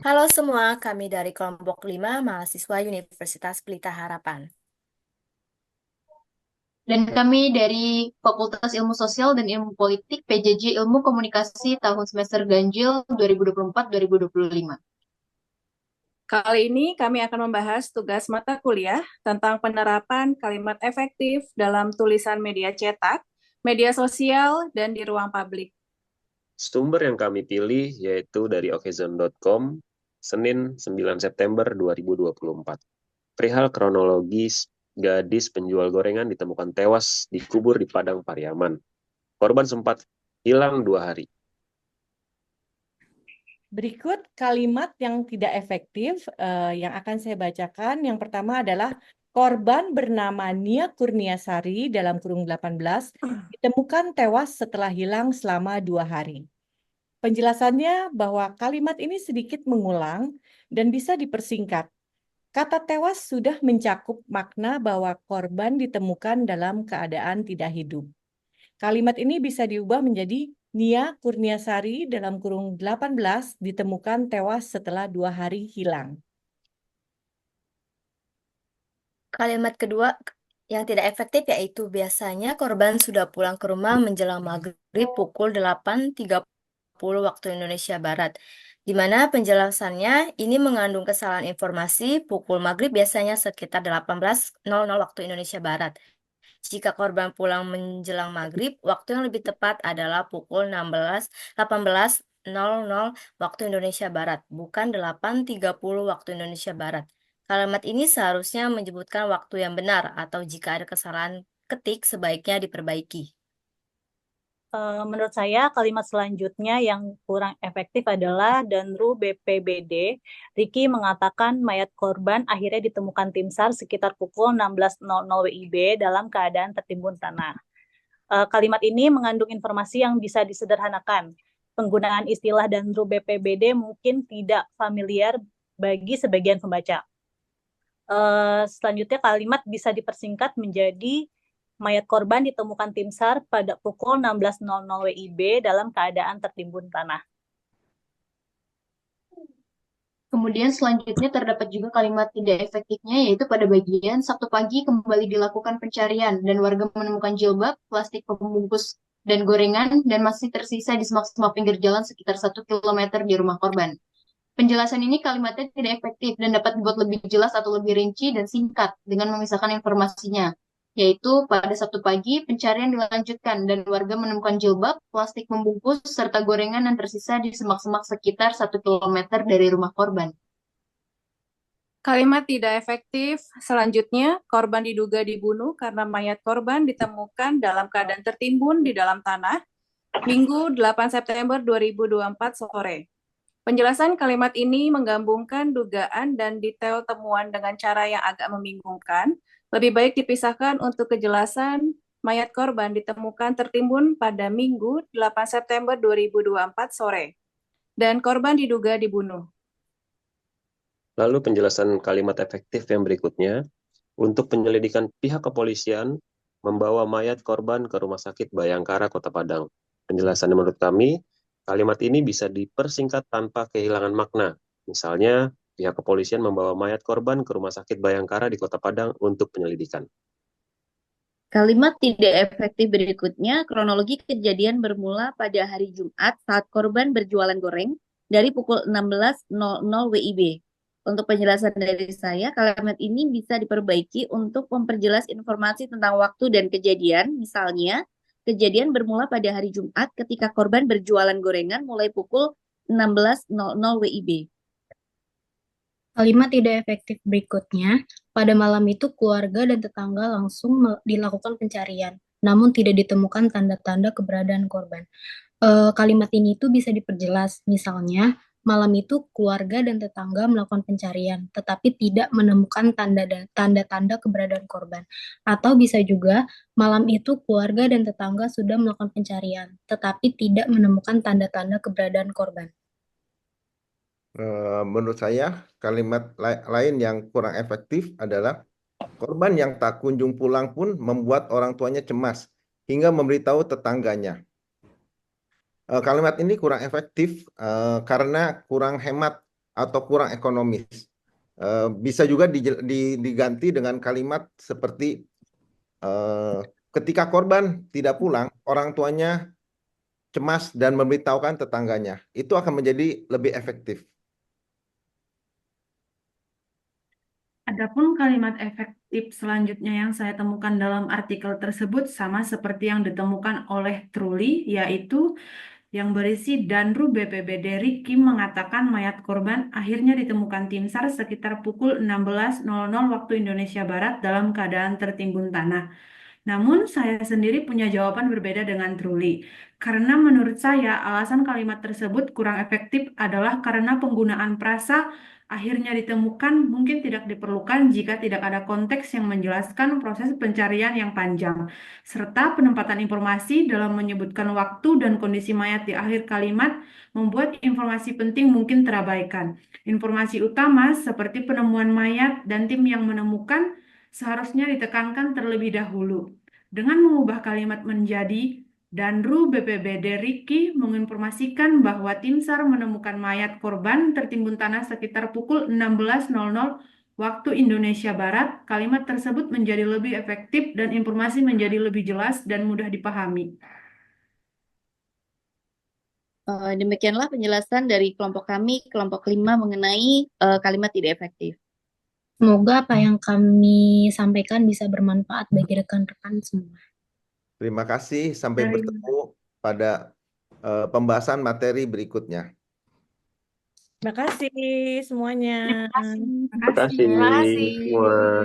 Halo semua, kami dari kelompok 5 mahasiswa Universitas Pelita Harapan. Dan kami dari Fakultas Ilmu Sosial dan Ilmu Politik PJJ Ilmu Komunikasi tahun semester ganjil 2024-2025. Kali ini kami akan membahas tugas mata kuliah tentang penerapan kalimat efektif dalam tulisan media cetak, media sosial, dan di ruang publik. Sumber yang kami pilih yaitu dari okezone.com, Senin 9 September 2024. Perihal kronologis gadis penjual gorengan ditemukan tewas dikubur di Padang Pariaman. Korban sempat hilang 2 hari. Berikut kalimat yang tidak efektif yang akan saya bacakan. Yang pertama adalah korban bernama Nia Kurniasari dalam kurung 18 ditemukan tewas setelah hilang selama 2 hari. Penjelasannya bahwa kalimat ini sedikit mengulang dan bisa dipersingkat. Kata tewas sudah mencakup makna bahwa korban ditemukan dalam keadaan tidak hidup. Kalimat ini bisa diubah menjadi Nia Kurniasari dalam kurung 18 ditemukan tewas setelah 2 hari hilang. Kalimat kedua yang tidak efektif yaitu biasanya korban sudah pulang ke rumah menjelang maghrib pukul 8.30 waktu Indonesia Barat. Di mana penjelasannya ini mengandung kesalahan informasi pukul maghrib biasanya sekitar 18.00 waktu Indonesia Barat. Jika korban pulang menjelang maghrib, waktu yang lebih tepat adalah pukul 18.00 waktu Indonesia Barat, bukan 8.30 waktu Indonesia Barat. Kalimat ini seharusnya menyebutkan waktu yang benar atau jika ada kesalahan ketik sebaiknya diperbaiki. Menurut saya kalimat selanjutnya yang kurang efektif adalah Danru BPBD, Riki mengatakan mayat korban akhirnya ditemukan tim SAR sekitar pukul 16.00 WIB dalam keadaan tertimbun tanah. Kalimat ini mengandung informasi yang bisa disederhanakan. Penggunaan istilah Danru BPBD mungkin tidak familiar bagi sebagian pembaca. Selanjutnya kalimat bisa dipersingkat menjadi mayat korban ditemukan tim SAR pada pukul 16.00 WIB dalam keadaan tertimbun tanah. Kemudian selanjutnya terdapat juga kalimat tidak efektifnya, yaitu pada bagian Sabtu pagi kembali dilakukan pencarian dan warga menemukan jilbab, plastik pembungkus, dan gorengan dan masih tersisa di semak-semak pinggir jalan sekitar 1 kilometer di rumah korban. Penjelasan ini kalimatnya tidak efektif dan dapat dibuat lebih jelas atau lebih rinci dan singkat dengan memisahkan informasinya, yaitu pada Sabtu pagi pencarian dilanjutkan dan warga menemukan jilbab, plastik membungkus, serta gorengan yang tersisa di semak-semak sekitar 1 kilometer dari rumah korban. Kalimat tidak efektif selanjutnya, korban diduga dibunuh karena mayat korban ditemukan dalam keadaan tertimbun di dalam tanah, Minggu 8 September 2024 sore. Penjelasan kalimat ini menggabungkan dugaan dan detail temuan dengan cara yang agak membingungkan. Lebih baik dipisahkan untuk kejelasan mayat korban ditemukan tertimbun pada Minggu 8 September 2024 sore. Dan korban diduga dibunuh. Lalu penjelasan kalimat efektif yang berikutnya, untuk penyelidikan pihak kepolisian membawa mayat korban ke Rumah Sakit Bayangkara Kota Padang. Penjelasannya menurut kami, kalimat ini bisa dipersingkat tanpa kehilangan makna. Misalnya, pihak kepolisian membawa mayat korban ke Rumah Sakit Bayangkara di Kota Padang untuk penyelidikan. Kalimat tidak efektif berikutnya, kronologi kejadian bermula pada hari Jumat saat korban berjualan goreng dari pukul 16.00 WIB. Untuk penjelasan dari saya, kalimat ini bisa diperbaiki untuk memperjelas informasi tentang waktu dan kejadian. Misalnya, kejadian bermula pada hari Jumat ketika korban berjualan gorengan mulai pukul 16.00 WIB. Kalimat tidak efektif berikutnya, pada malam itu keluarga dan tetangga langsung dilakukan pencarian, namun tidak ditemukan tanda-tanda keberadaan korban. Kalimat ini tuh bisa diperjelas, misalnya malam itu keluarga dan tetangga melakukan pencarian, tetapi tidak menemukan tanda-tanda keberadaan korban. Atau bisa juga malam itu keluarga dan tetangga sudah melakukan pencarian, tetapi tidak menemukan tanda-tanda keberadaan korban. Menurut saya, kalimat lain yang kurang efektif adalah korban yang tak kunjung pulang pun membuat orang tuanya cemas hingga memberitahu tetangganya. Kalimat ini kurang efektif karena kurang hemat atau kurang ekonomis. Bisa juga diganti dengan kalimat seperti ketika korban tidak pulang, orang tuanya cemas dan memberitahukan tetangganya. Itu akan menjadi lebih efektif. Adapun kalimat efektif selanjutnya yang saya temukan dalam artikel tersebut sama seperti yang ditemukan oleh Truly, yaitu yang berisi Danru BPBD Riki mengatakan mayat korban akhirnya ditemukan tim SAR sekitar pukul 16.00 waktu Indonesia Barat dalam keadaan tertimbun tanah. Namun saya sendiri punya jawaban berbeda dengan Truly. Karena menurut saya alasan kalimat tersebut kurang efektif adalah karena penggunaan frasa akhirnya ditemukan mungkin tidak diperlukan jika tidak ada konteks yang menjelaskan proses pencarian yang panjang, serta penempatan informasi dalam menyebutkan waktu dan kondisi mayat di akhir kalimat membuat informasi penting mungkin terabaikan. Informasi utama seperti penemuan mayat dan tim yang menemukan seharusnya ditekankan terlebih dahulu. Dengan mengubah kalimat menjadi Danru BPBD Riki menginformasikan bahwa tim SAR menemukan mayat korban tertimbun tanah sekitar pukul 16.00 waktu Indonesia Barat. Kalimat tersebut menjadi lebih efektif dan informasi menjadi lebih jelas dan mudah dipahami. Demikianlah penjelasan dari kelompok kami, kelompok 5 mengenai kalimat tidak efektif. Semoga apa yang kami sampaikan bisa bermanfaat bagi rekan-rekan semua. Terima kasih, sampai bertemu pada pembahasan materi berikutnya. Terima kasih semuanya. Terima kasih semua.